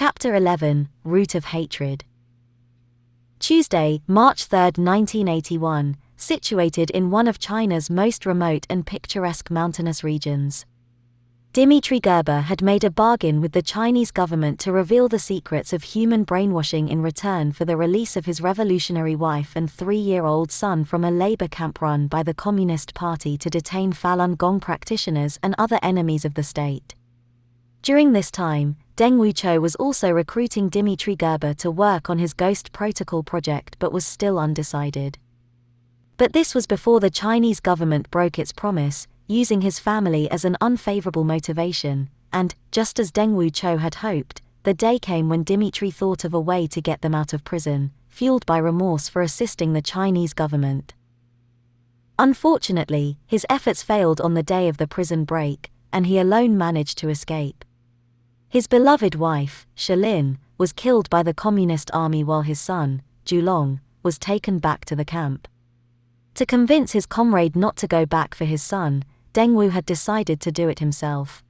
Chapter 11, Root of Hatred. Tuesday, March 3, 1981, situated in one of China's most remote and picturesque mountainous regions. Dmitry Gerber had made a bargain with the Chinese government to reveal the secrets of human brainwashing in return for the release of his revolutionary wife and 3-year-old son from a labor camp run by the Communist Party to detain Falun Gong practitioners and other enemies of the state. During this time, Deng Wuqiu was also recruiting Dmitry Gerber to work on his Ghost Protocol project but was still undecided. But this was before the Chinese government broke its promise, using his family as an unfavorable motivation, and, just as Deng Wuqiu had hoped, the day came when Dmitry thought of a way to get them out of prison, fueled by remorse for assisting the Chinese government. Unfortunately, his efforts failed on the day of the prison break, and he alone managed to escape. His beloved wife, Shalin, was killed by the Communist army while his son, Julong, was taken back to the camp. To convince his comrade not to go back for his son, Deng Wu had decided to do it himself.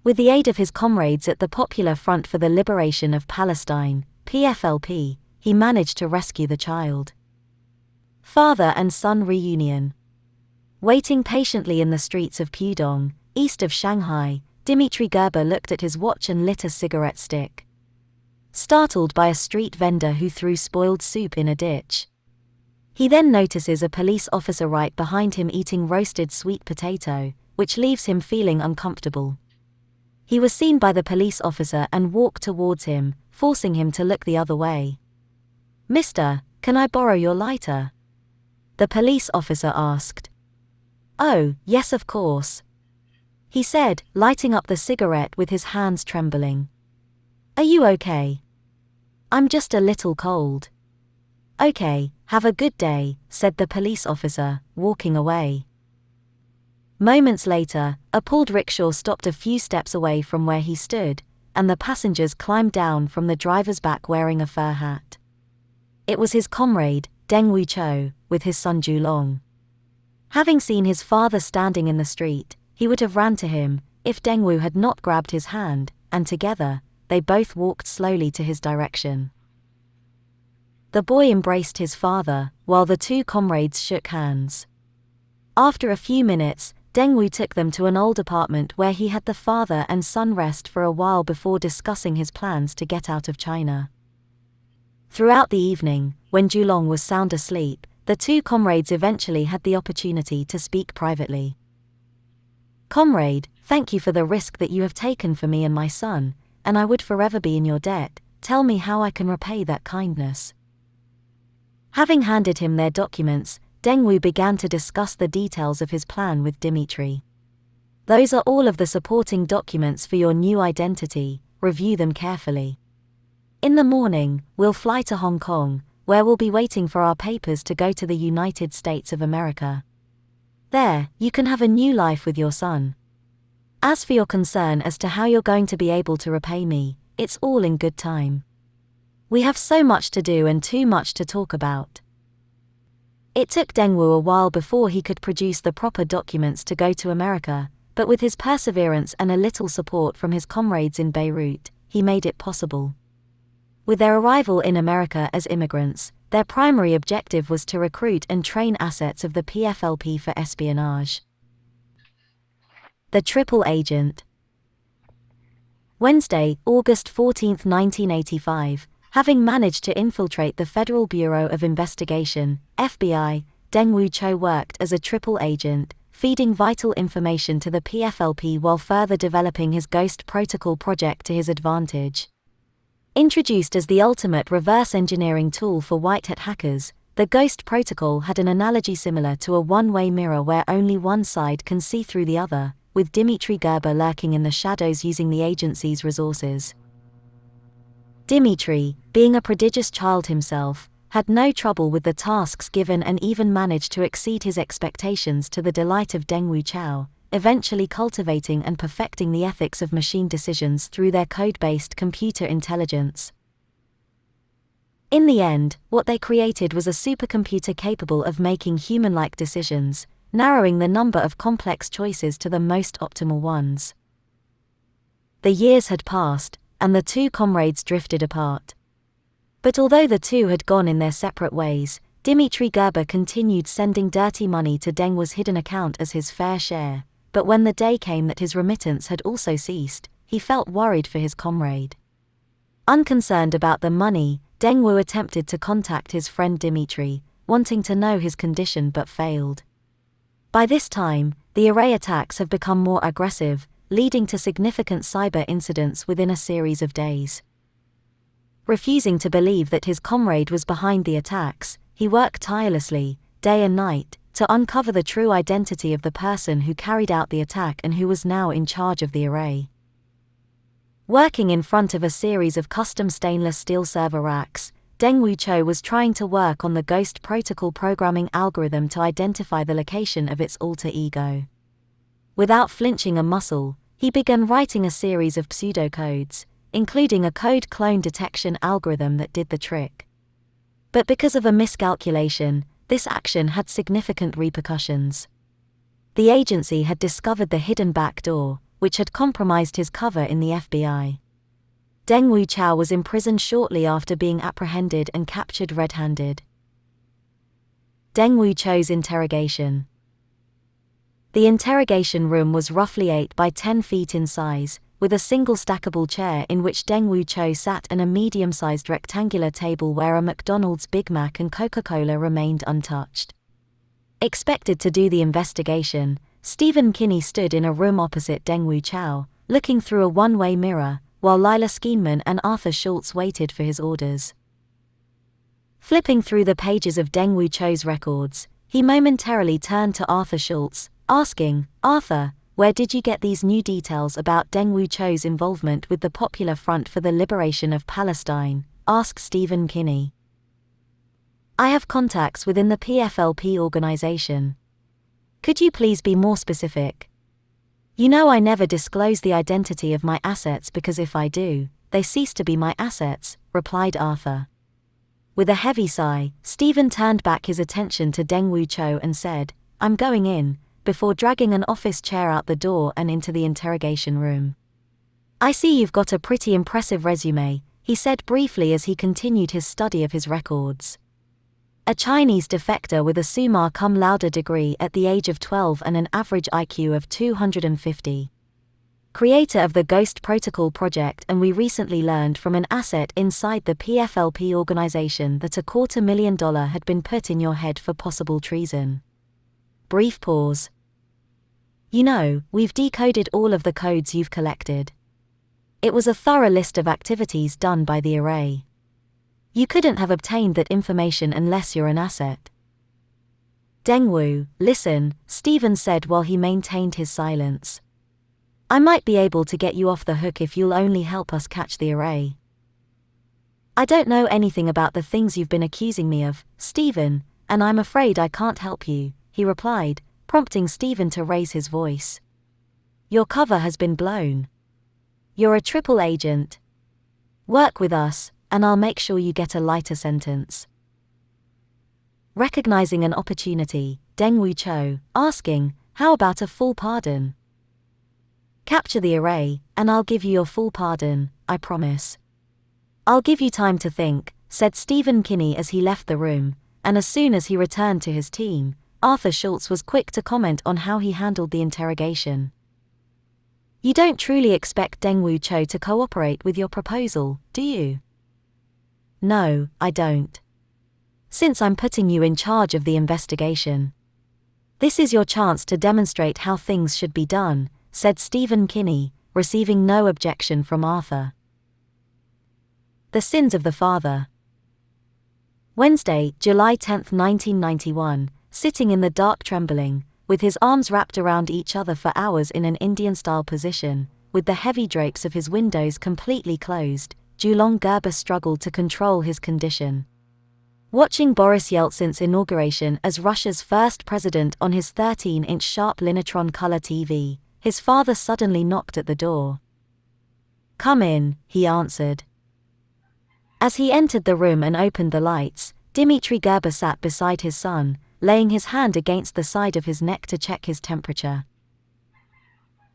With the aid of his comrades at the Popular Front for the Liberation of Palestine, PFLP, he managed to rescue the child. Father and son reunion. Waiting patiently in the streets of Pudong, east of Shanghai, Dmitry Gerber looked at his watch and lit a cigarette stick. Startled by a street vendor who threw spoiled soup in a ditch. He then notices a police officer right behind him eating roasted sweet potato, which leaves him feeling uncomfortable. He was seen by the police officer and walked towards him, forcing him to look the other way. "Mister, can I borrow your lighter?" the police officer asked. "Oh, yes, of course," he said, lighting up the cigarette with his hands trembling. "Are you okay?" "I'm just a little cold." "Okay, have a good day," said the police officer, walking away. Moments later, a pulled rickshaw stopped a few steps away from where he stood, and the passengers climbed down from the driver's back wearing a fur hat. It was his comrade, Deng Wuqiu, with his son Julong. Having seen his father standing in the street, he would have ran to him, if Deng Wu had not grabbed his hand, and together, they both walked slowly to his direction. The boy embraced his father, while the two comrades shook hands. After a few minutes, Deng Wu took them to an old apartment where he had the father and son rest for a while before discussing his plans to get out of China. Throughout the evening, when Julong was sound asleep, the two comrades eventually had the opportunity to speak privately. "Comrade, thank you for the risk that you have taken for me and my son, and I would forever be in your debt. Tell me how I can repay that kindness." Having handed him their documents, Deng Wu began to discuss the details of his plan with Dmitry. "Those are all of the supporting documents for your new identity, review them carefully. In the morning, we'll fly to Hong Kong, where we'll be waiting for our papers to go to the United States of America. There, you can have a new life with your son. As for your concern as to how you're going to be able to repay me, it's all in good time. We have so much to do and too much to talk about." It took Deng Wu a while before he could produce the proper documents to go to America, but with his perseverance and a little support from his comrades in Beirut, he made it possible. With their arrival in America as immigrants, their primary objective was to recruit and train assets of the PFLP for espionage. The Triple Agent. Wednesday, August 14, 1985. Having managed to infiltrate the Federal Bureau of Investigation, FBI, Deng Wuqiu worked as a triple agent, feeding vital information to the PFLP while further developing his Ghost Protocol project to his advantage. Introduced as the ultimate reverse engineering tool for white hat hackers, the Ghost Protocol had an analogy similar to a one-way mirror where only one side can see through the other, with Dmitry Gerber lurking in the shadows using the agency's resources. Dmitry, being a prodigious child himself, had no trouble with the tasks given and even managed to exceed his expectations to the delight of Deng Wuqiu, eventually cultivating and perfecting the ethics of machine decisions through their code-based computer intelligence. In the end, what they created was a supercomputer capable of making human-like decisions, narrowing the number of complex choices to the most optimal ones. The years had passed, and the two comrades drifted apart. But although the two had gone in their separate ways, Dmitry Gerber continued sending dirty money to Dengwu's hidden account as his fair share, but when the day came that his remittance had also ceased, he felt worried for his comrade. Unconcerned about the money, Dengwu attempted to contact his friend Dmitry, wanting to know his condition but failed. By this time, the Yūrei attacks have become more aggressive, leading to significant cyber incidents within a series of days. Refusing to believe that his comrade was behind the attacks, he worked tirelessly, day and night, to uncover the true identity of the person who carried out the attack and who was now in charge of the Yūrei. Working in front of a series of custom stainless steel server racks, Dengwu Cho was trying to work on the Ghost Protocol programming algorithm to identify the location of its alter ego. Without flinching a muscle, he began writing a series of pseudocodes, including a code clone detection algorithm that did the trick. But because of a miscalculation, this action had significant repercussions. The agency had discovered the hidden backdoor, which had compromised his cover in the FBI. Dengwu Cho was imprisoned shortly after being apprehended and captured red-handed. Dengwu Cho's interrogation. The interrogation room was roughly 8 by 10 feet in size, with a single stackable chair in which Dengwu Cho sat and a medium-sized rectangular table where a McDonald's Big Mac and Coca-Cola remained untouched. Expected to do the investigation, Stephen Kinney stood in a room opposite Dengwu Cho, looking through a one-way mirror, while Lila Skeenman and Arthur Schultz waited for his orders. Flipping through the pages of Dengwu Cho's records, he momentarily turned to Arthur Schultz, asking, "Arthur, where did you get these new details about Dengwu Cho's involvement with the Popular Front for the Liberation of Palestine?" asked Stephen Kinney. "I have contacts within the PFLP organization. Could you please be more specific?" "You know I never disclose the identity of my assets because if I do, they cease to be my assets," replied Arthur. With a heavy sigh, Stephen turned back his attention to Dengwu Cho and said, "I'm going in," before dragging an office chair out the door and into the interrogation room. "I see you've got a pretty impressive resume," he said briefly as he continued his study of his records. A Chinese defector with a summa cum laude degree at the age of 12 and an average IQ of 250. Creator of the Ghost Protocol project, and we recently learned from an asset inside the PFLP organization that $250,000 had been put in your head for possible treason. Brief pause. "You know, we've decoded all of the codes you've collected. It was a thorough list of activities done by the Yūrei. You couldn't have obtained that information unless you're an asset." "Dengwu, listen," Stephen said while he maintained his silence. "I might be able to get you off the hook if you'll only help us catch the Yūrei." "I don't know anything about the things you've been accusing me of, Stephen, and I'm afraid I can't help you," he replied, prompting Stephen to raise his voice. "Your cover has been blown. You're a triple agent. Work with us, and I'll make sure you get a lighter sentence." Recognizing an opportunity, Dengwu Cho, asking, "How about a full pardon?" "Capture the Yūrei, and I'll give you your full pardon, I promise." "I'll give you time to think," said Stephen Kinney as he left the room, and as soon as he returned to his team, Arthur Schultz was quick to comment on how he handled the interrogation. "You don't truly expect Dengwu Cho to cooperate with your proposal, do you?" "No, I don't. Since I'm putting you in charge of the investigation. This is your chance to demonstrate how things should be done," said Stephen Kinney, receiving no objection from Arthur. The sins of the father. Wednesday, July 10, 1991, sitting in the dark trembling, with his arms wrapped around each other for hours in an Indian-style position, with the heavy drapes of his windows completely closed, Julong Gerber struggled to control his condition. Watching Boris Yeltsin's inauguration as Russia's first president on his 13-inch sharp Linatron color TV, his father suddenly knocked at the door. "Come in," he answered. As he entered the room and opened the lights, Dmitry Gerber sat beside his son, laying his hand against the side of his neck to check his temperature.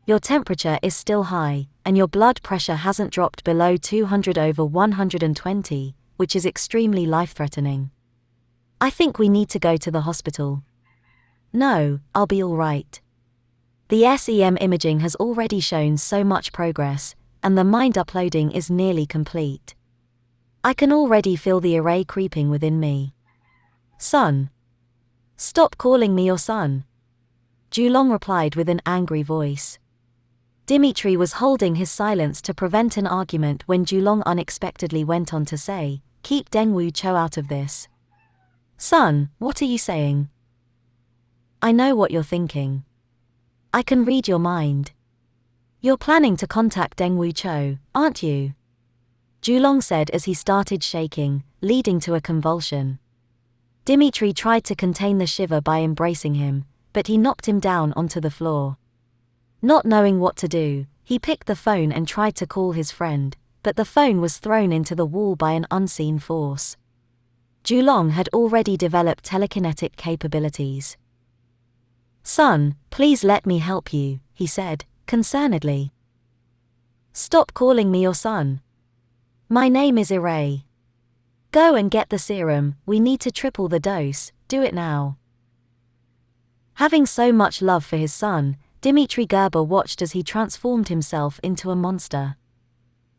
Your temperature is still high, and your blood pressure hasn't dropped below 200/120, which is extremely life-threatening. I think we need to go to the hospital. No, I'll be all right. The SEM imaging has already shown so much progress, and the mind uploading is nearly complete. I can already feel the array creeping within me. Son. Stop calling me your son. Julong replied with an angry voice. Dimitri was holding his silence to prevent an argument when Julong unexpectedly went on to say, "Keep Dengwu Cho out of this." Son, what are you saying? I know what you're thinking. I can read your mind. You're planning to contact Dengwu Cho, aren't you? Julong said as he started shaking, leading to a convulsion. Dimitri tried to contain the shiver by embracing him, but he knocked him down onto the floor. Not knowing what to do, he picked the phone and tried to call his friend, but the phone was thrown into the wall by an unseen force. Julong had already developed telekinetic capabilities. Son, please let me help you, he said, concernedly. Stop calling me your son. My name is Yūrei. Go and get the serum, we need to triple the dose, do it now. Having so much love for his son, Dimitri Gerber watched as he transformed himself into a monster.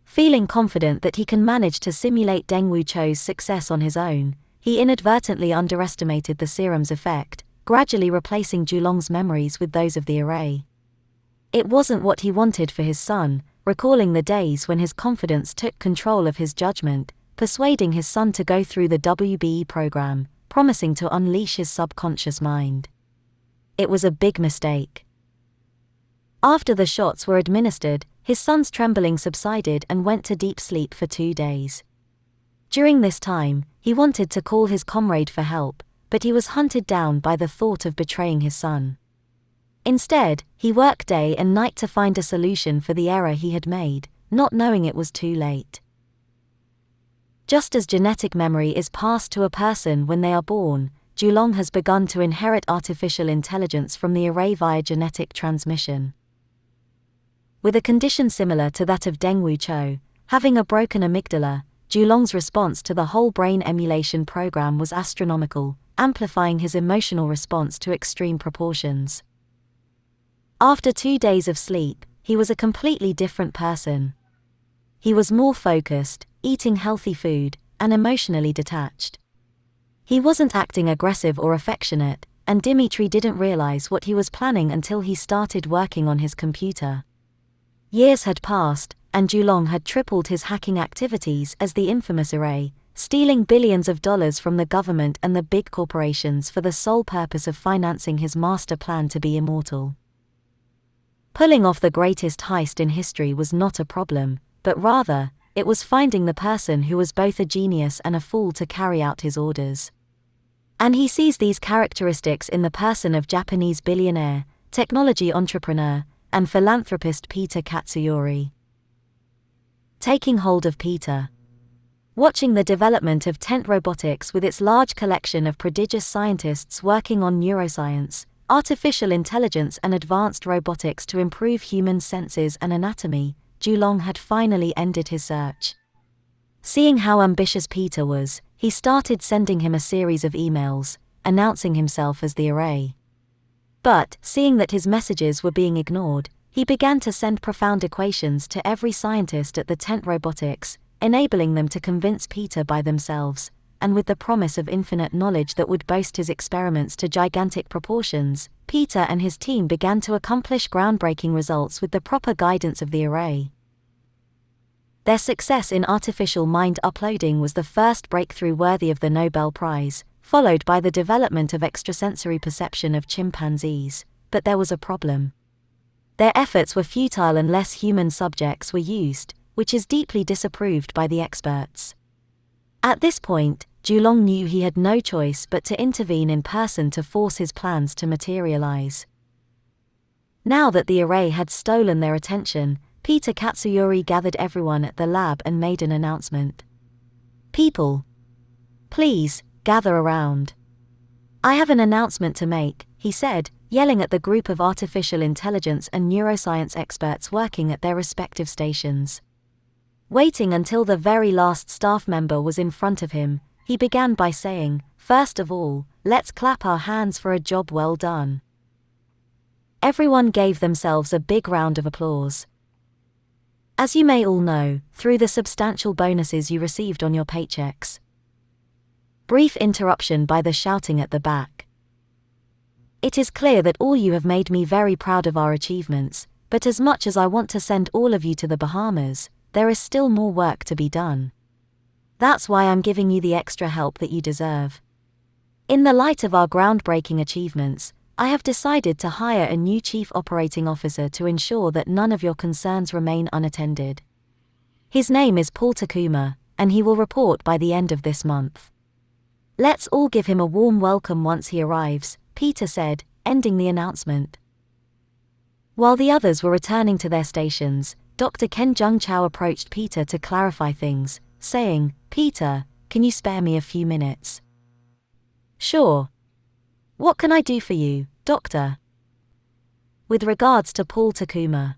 Feeling confident that he can manage to simulate Dengwu Cho's success on his own, he inadvertently underestimated the serum's effect, gradually replacing Julong's memories with those of the array. It wasn't what he wanted for his son, recalling the days when his confidence took control of his judgment, persuading his son to go through the WBE program, promising to unleash his subconscious mind. It was a big mistake. After the shots were administered, his son's trembling subsided and went to deep sleep for 2 days. During this time, he wanted to call his comrade for help, but he was hunted down by the thought of betraying his son. Instead, he worked day and night to find a solution for the error he had made, not knowing it was too late. Just as genetic memory is passed to a person when they are born, Julong has begun to inherit artificial intelligence from the array via genetic transmission. With a condition similar to that of Dengwu Cho, having a broken amygdala, Julong's response to the whole brain emulation program was astronomical, amplifying his emotional response to extreme proportions. After 2 days of sleep, he was a completely different person. He was more focused, eating healthy food, and emotionally detached. He wasn't acting aggressive or affectionate, and Dimitri didn't realize what he was planning until he started working on his computer. Years had passed, and Julong had tripled his hacking activities as the infamous Yūrei, stealing billions of dollars from the government and the big corporations for the sole purpose of financing his master plan to be immortal. Pulling off the greatest heist in history was not a problem, but rather, it was finding the person who was both a genius and a fool to carry out his orders. And he sees these characteristics in the person of Japanese billionaire, technology entrepreneur, and philanthropist Peter Katsuyori. Taking hold of Peter. Watching the development of Tent Robotics with its large collection of prodigious scientists working on neuroscience, artificial intelligence and advanced robotics to improve human senses and anatomy, Julong had finally ended his search. Seeing how ambitious Peter was, he started sending him a series of emails, announcing himself as the array. But, seeing that his messages were being ignored, he began to send profound equations to every scientist at the Tent Robotics, enabling them to convince Peter by themselves, and with the promise of infinite knowledge that would boast his experiments to gigantic proportions, Peter and his team began to accomplish groundbreaking results with the proper guidance of the array. Their success in artificial mind uploading was the first breakthrough worthy of the Nobel Prize, followed by the development of extrasensory perception of chimpanzees, but there was a problem. Their efforts were futile unless human subjects were used, which is deeply disapproved by the experts. At this point, Julong knew he had no choice but to intervene in person to force his plans to materialize. Now that the array had stolen their attention, Peter Katsuyori gathered everyone at the lab and made an announcement. People, please, gather around. I have an announcement to make, he said, yelling at the group of artificial intelligence and neuroscience experts working at their respective stations. Waiting until the very last staff member was in front of him, he began by saying, "First of all, let's clap our hands for a job well done." Everyone gave themselves a big round of applause. As you may all know, through the substantial bonuses you received on your paychecks. Brief interruption by the shouting at the back. It is clear that all you have made me very proud of our achievements, but as much as I want to send all of you to the Bahamas, there is still more work to be done. That's why I'm giving you the extra help that you deserve. In the light of our groundbreaking achievements, I have decided to hire a new chief operating officer to ensure that none of your concerns remain unattended. His name is Paul Takuma, and he will report by the end of this month. Let's all give him a warm welcome once he arrives, Peter said, ending the announcement. While the others were returning to their stations, Dr. Ken Jung Chow approached Peter to clarify things, saying, "Peter, can you spare me a few minutes?" "Sure. What can I do for you, Doctor?" "With regards to Paul Takuma.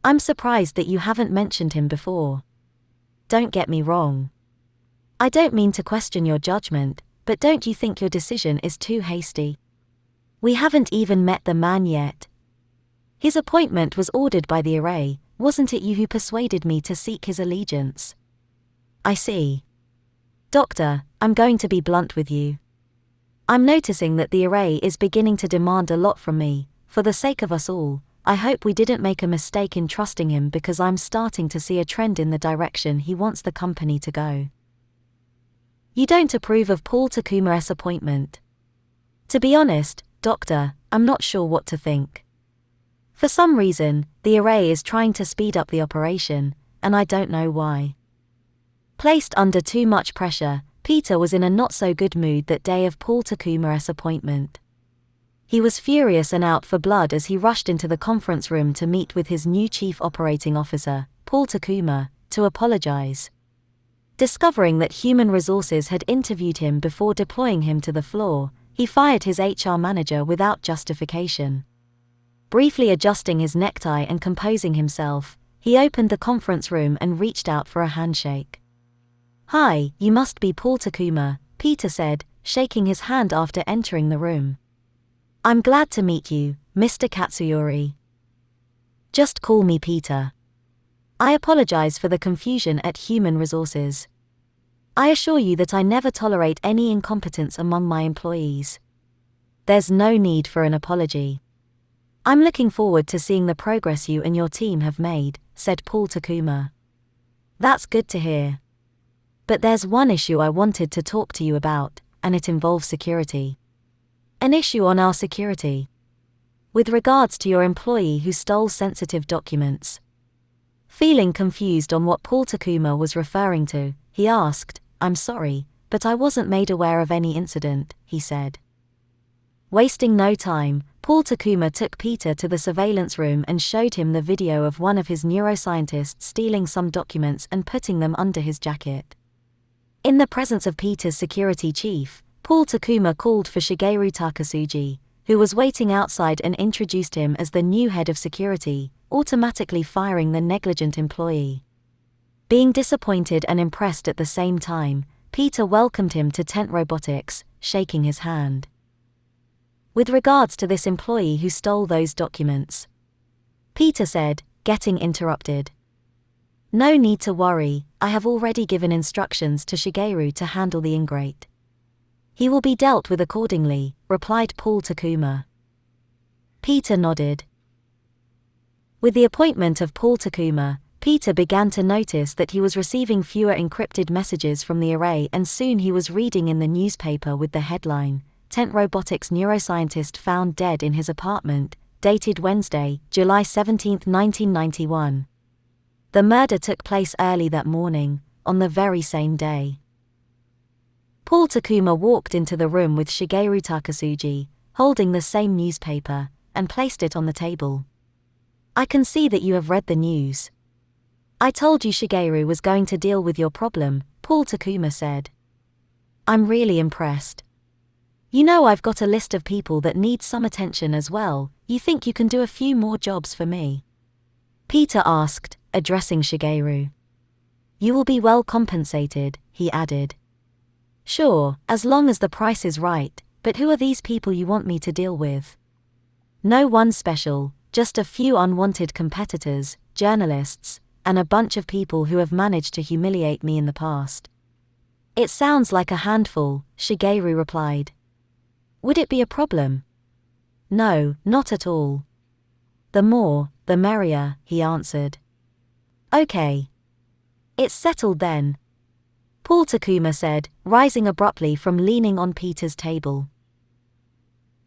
I'm surprised that you haven't mentioned him before. Don't get me wrong. I don't mean to question your judgment, but don't you think your decision is too hasty? We haven't even met the man yet. His appointment was ordered by the Yūrei, wasn't it you who persuaded me to seek his allegiance?" "I see. Doctor, I'm going to be blunt with you. I'm noticing that the Yūrei is beginning to demand a lot from me. For the sake of us all, I hope we didn't make a mistake in trusting him, because I'm starting to see a trend in the direction he wants the company to go." "You don't approve of Paul Takuma's appointment?" "To be honest, Doctor, I'm not sure what to think. For some reason, the Yūrei is trying to speed up the operation, and I don't know why." Placed under too much pressure, Peter was in a not-so-good mood that day of Paul Takuma's appointment. He was furious and out for blood as he rushed into the conference room to meet with his new chief operating officer, Paul Takuma, to apologize. Discovering that Human Resources had interviewed him before deploying him to the floor, he fired his HR manager without justification. Briefly adjusting his necktie and composing himself, he opened the conference room and reached out for a handshake. "Hi, you must be Paul Takuma," Peter said, shaking his hand after entering the room. "I'm glad to meet you, Mr. Katsuyori. Just call me Peter. I apologize for the confusion at Human Resources. I assure you that I never tolerate any incompetence among my employees. There's no need for an apology. I'm looking forward to seeing the progress you and your team have made," said Paul Takuma. "That's good to hear. But there's one issue I wanted to talk to you about, and it involves security. An issue on our security. With regards to your employee who stole sensitive documents." Feeling confused on what Paul Takuma was referring to, he asked, "I'm sorry, but I wasn't made aware of any incident," he said. Wasting no time, Paul Takuma took Peter to the surveillance room and showed him the video of one of his neuroscientists stealing some documents and putting them under his jacket. In the presence of Peter's security chief, Paul Takuma called for Shigeru Takasugi, who was waiting outside, and introduced him as the new head of security, automatically firing the negligent employee. Being disappointed and impressed at the same time, Peter welcomed him to Tent Robotics, shaking his hand. "With regards to this employee who stole those documents," Peter said, getting interrupted. "No need to worry, I have already given instructions to Shigeru to handle the ingrate. He will be dealt with accordingly," replied Paul Takuma. Peter nodded. With the appointment of Paul Takuma, Peter began to notice that he was receiving fewer encrypted messages from the Yūrei, and soon he was reading in the newspaper with the headline, "Tent Robotics neuroscientist found dead in his apartment," dated Wednesday, July 17, 1991. The murder took place early that morning, on the very same day. Paul Takuma walked into the room with Shigeru Takasugi, holding the same newspaper, and placed it on the table. "I can see that you have read the news. I told you Shigeru was going to deal with your problem," Paul Takuma said. "I'm really impressed. You know I've got a list of people that need some attention as well. You think you can do a few more jobs for me?" Peter asked, addressing Shigeru. "You will be well compensated," he added. "Sure, as long as the price is right, but who are these people you want me to deal with?" "No one special, just a few unwanted competitors, journalists, and a bunch of people who have managed to humiliate me in the past." "It sounds like a handful," Shigeru replied. "Would it be a problem?" "No, not at all. The more, the merrier," he answered. "Okay. It's settled then," Paul Takuma said, rising abruptly from leaning on Peter's table.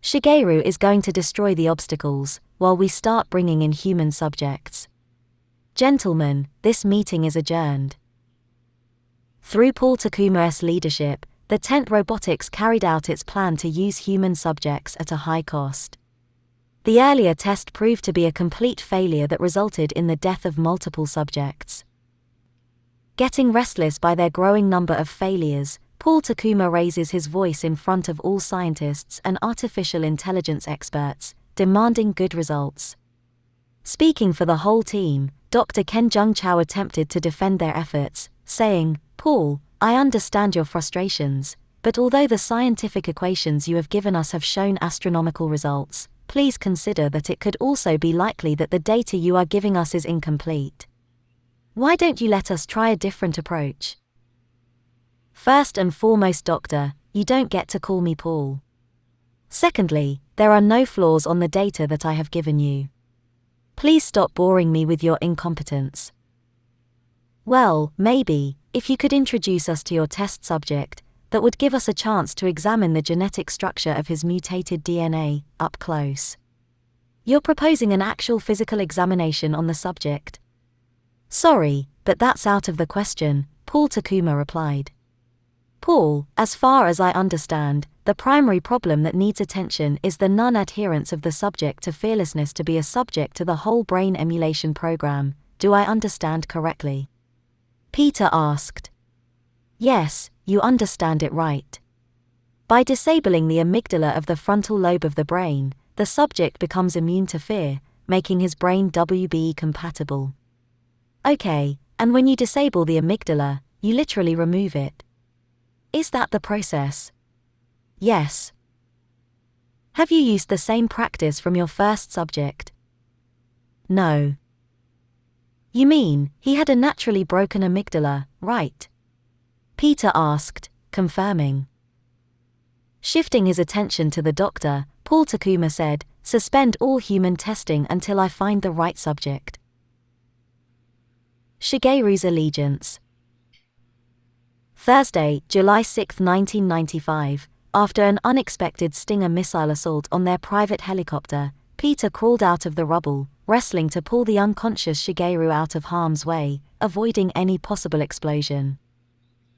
"Shigeru is going to destroy the obstacles, while we start bringing in human subjects. Gentlemen, this meeting is adjourned." Through Paul Takuma's leadership, the Tent Robotics carried out its plan to use human subjects at a high cost. The earlier test proved to be a complete failure that resulted in the death of multiple subjects. Getting restless by their growing number of failures, Paul Takuma raises his voice in front of all scientists and artificial intelligence experts, demanding good results. Speaking for the whole team, Dr. Ken Jung-chao attempted to defend their efforts, saying, "Paul, I understand your frustrations, but although the scientific equations you have given us have shown astronomical results, please consider that it could also be likely that the data you are giving us is incomplete. Why don't you let us try a different approach? First and foremost, Doctor, you don't get to call me Paul. Secondly, there are no flaws on the data that I have given you. Please stop boring me with your incompetence." "Well, maybe, if you could introduce us to your test subject, that would give us a chance to examine the genetic structure of his mutated DNA, up close." "You're proposing an actual physical examination on the subject?" "Sorry, but that's out of the question," Paul Takuma replied. "Paul, as far as I understand, the primary problem that needs attention is the non-adherence of the subject to fearlessness to be a subject to the whole brain emulation program. Do I understand correctly?" Peter asked. "Yes, you understand it right. By disabling the amygdala of the frontal lobe of the brain, the subject becomes immune to fear, making his brain WBE compatible." "Okay, and when you disable the amygdala, you literally remove it. Is that the process?" "Yes." "Have you used the same practice from your first subject?" "No." "You mean, he had a naturally broken amygdala, right?" Peter asked, confirming. Shifting his attention to the doctor, Paul Takuma said, "Suspend all human testing until I find the right subject." Shigeru's allegiance. Thursday, July 6, 1995, after an unexpected Stinger missile assault on their private helicopter, Peter crawled out of the rubble, wrestling to pull the unconscious Shigeru out of harm's way, avoiding any possible explosion.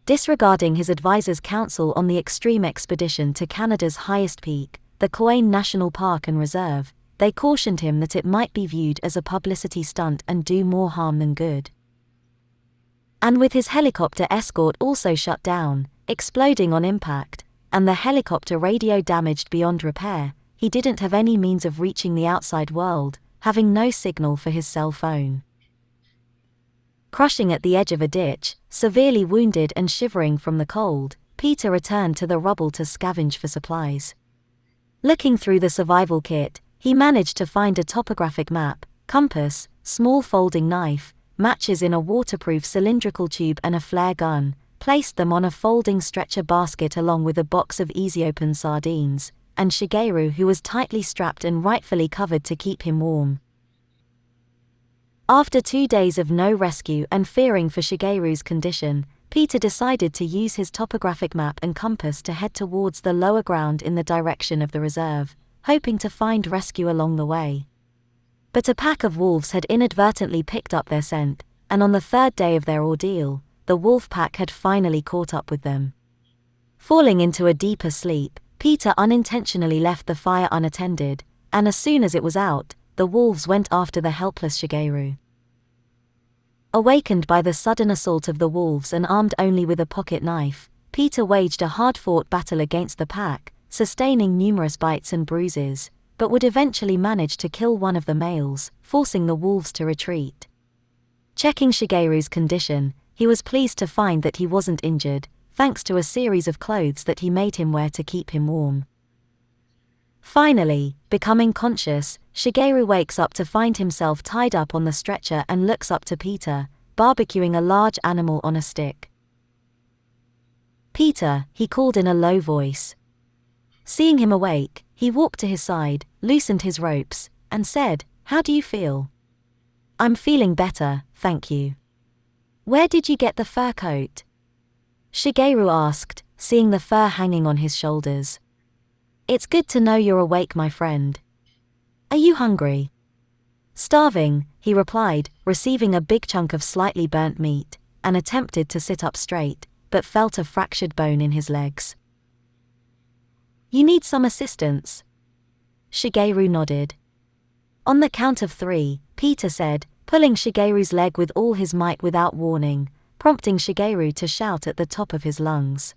Disregarding his advisor's counsel on the extreme expedition to Canada's highest peak, the Coane National Park and Reserve, they cautioned him that it might be viewed as a publicity stunt and do more harm than good. And with his helicopter escort also shut down, exploding on impact, and the helicopter radio damaged beyond repair, he didn't have any means of reaching the outside world, having no signal for his cell phone. Crushing at the edge of a ditch, severely wounded and shivering from the cold, Peter returned to the rubble to scavenge for supplies. Looking through the survival kit, he managed to find a topographic map, compass, small folding knife, matches in a waterproof cylindrical tube and a flare gun, placed them on a folding stretcher basket along with a box of easy-open sardines, and Shigeru, who was tightly strapped and rightfully covered to keep him warm. After 2 days of no rescue and fearing for Shigeru's condition, Peter decided to use his topographic map and compass to head towards the lower ground in the direction of the reserve, hoping to find rescue along the way. But a pack of wolves had inadvertently picked up their scent, and on the 3rd day of their ordeal, the wolf pack had finally caught up with them. Falling into a deeper sleep, Peter unintentionally left the fire unattended, and as soon as it was out, the wolves went after the helpless Shigeru. Awakened by the sudden assault of the wolves and armed only with a pocket knife, Peter waged a hard-fought battle against the pack, sustaining numerous bites and bruises, but would eventually manage to kill one of the males, forcing the wolves to retreat. Checking Shigeru's condition, he was pleased to find that he wasn't injured, thanks to a series of clothes that he made him wear to keep him warm. Finally, becoming conscious, Shigeru wakes up to find himself tied up on the stretcher and looks up to Peter, barbecuing a large animal on a stick. "Peter," he called in a low voice. Seeing him awake, he walked to his side, loosened his ropes, and said, "How do you feel?" "I'm feeling better, thank you." "Where did you get the fur coat?" Shigeru asked, seeing the fur hanging on his shoulders. "It's good to know you're awake, my friend. Are you hungry?" "Starving," he replied, receiving a big chunk of slightly burnt meat, and attempted to sit up straight, but felt a fractured bone in his legs. "You need some assistance?" Shigeru nodded. "On the count of 3, Peter said, pulling Shigeru's leg with all his might without warning, prompting Shigeru to shout at the top of his lungs.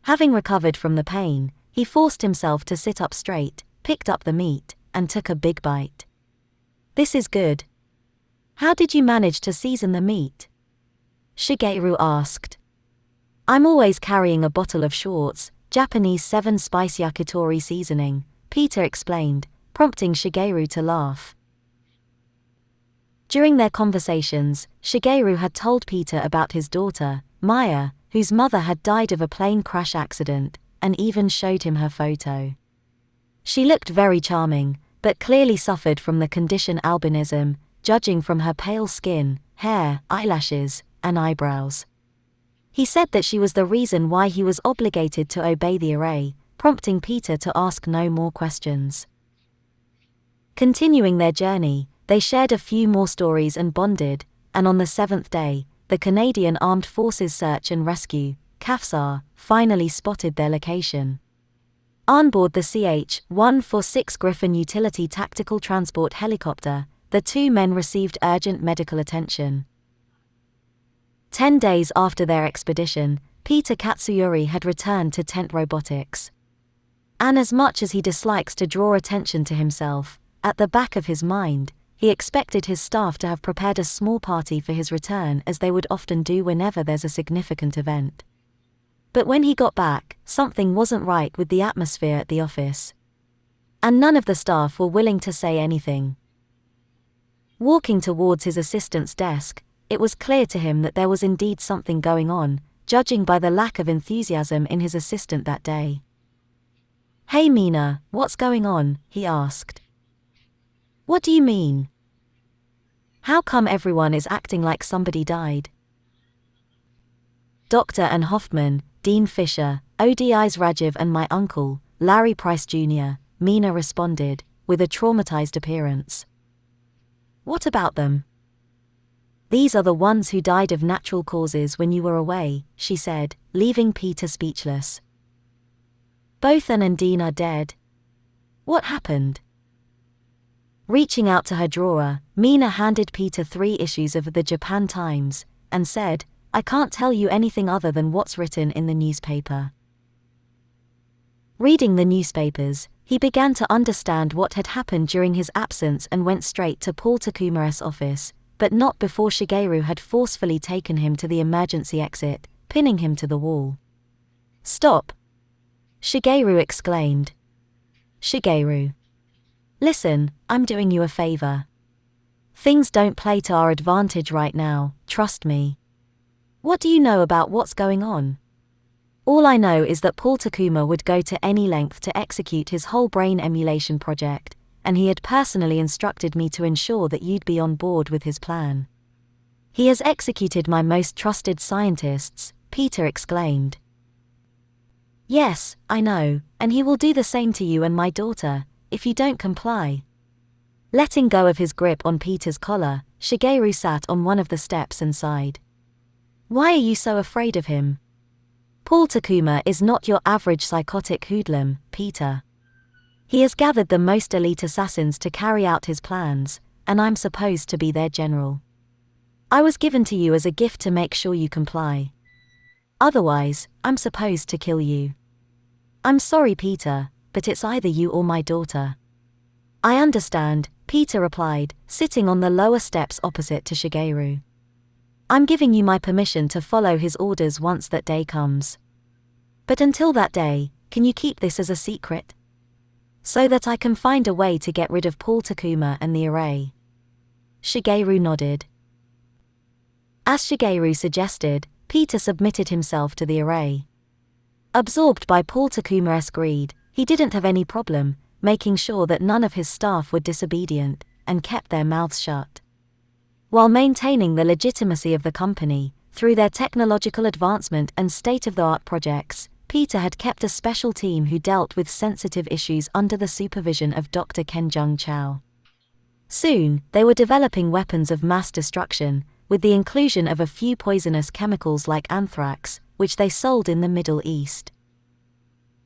Having recovered from the pain, he forced himself to sit up straight, picked up the meat, and took a big bite. "This is good. How did you manage to season the meat?" Shigeru asked. "I'm always carrying a bottle of Schwartz, Japanese 7-spice yakitori seasoning," Peter explained, prompting Shigeru to laugh. During their conversations, Shigeru had told Peter about his daughter, Maya, whose mother had died of a plane crash accident, and even showed him her photo. She looked very charming, but clearly suffered from the condition albinism, judging from her pale skin, hair, eyelashes, and eyebrows. He said that she was the reason why he was obligated to obey the Yūrei, prompting Peter to ask no more questions. Continuing their journey, they shared a few more stories and bonded, and on the 7th day, the Canadian Armed Forces Search and Rescue, CAFSAR, finally spotted their location. On board the CH-146 Griffin utility tactical transport helicopter, the two men received urgent medical attention. 10 days after their expedition, Peter Katsuyori had returned to tent robotics. And as much as he dislikes to draw attention to himself, at the back of his mind, he expected his staff to have prepared a small party for his return, as they would often do whenever there's a significant event. But when he got back, something wasn't right with the atmosphere at the office. And none of the staff were willing to say anything. Walking towards his assistant's desk, it was clear to him that there was indeed something going on, judging by the lack of enthusiasm in his assistant that day. "Hey Mina, what's going on?" he asked. "What do you mean? How come everyone is acting like somebody died?" "Dr. and Hoffman, Dean Fisher, ODI's Rajiv and my uncle, Larry Price Jr., Mina responded, with a traumatized appearance. "What about them?" "These are the ones who died of natural causes when you were away," she said, leaving Peter speechless. "Both Ann and Dean are dead. What happened?" Reaching out to her drawer, Mina handed Peter 3 issues of the Japan Times, and said, "I can't tell you anything other than what's written in the newspaper." Reading the newspapers, he began to understand what had happened during his absence and went straight to Paul Takuma's office, but not before Shigeru had forcefully taken him to the emergency exit, pinning him to the wall. "Stop!" Shigeru exclaimed. "Shigeru. Listen, I'm doing you a favor. Things don't play to our advantage right now, trust me. What do you know about what's going on?" "All I know is that Paul Takuma would go to any length to execute his whole brain emulation project, and he had personally instructed me to ensure that you'd be on board with his plan. He has executed my most trusted scientists," Peter exclaimed. "Yes, I know, and he will do the same to you and my daughter, if you don't comply." Letting go of his grip on Peter's collar, Shigeru sat on one of the steps and sighed. "Why are you so afraid of him? Paul Takuma is not your average psychotic hoodlum, Peter. He has gathered the most elite assassins to carry out his plans, and I'm supposed to be their general. I was given to you as a gift to make sure you comply. Otherwise, I'm supposed to kill you. I'm sorry, Peter, but it's either you or my daughter. I understand, Peter replied, sitting on the lower steps opposite to Shigeru. I'm giving you my permission to follow his orders once that day comes. But until that day, can you keep this as a secret? So that I can find a way to get rid of Paul Takuma and the Yūrei. Shigeru nodded. As Shigeru suggested, Peter submitted himself to the Yūrei. Absorbed by Paul Takuma's greed, he didn't have any problem making sure that none of his staff were disobedient, and kept their mouths shut. While maintaining the legitimacy of the company, through their technological advancement and state-of-the-art projects, Peter had kept a special team who dealt with sensitive issues under the supervision of Dr. Kenjung Chao. Soon, they were developing weapons of mass destruction, with the inclusion of a few poisonous chemicals like anthrax, which they sold in the Middle East.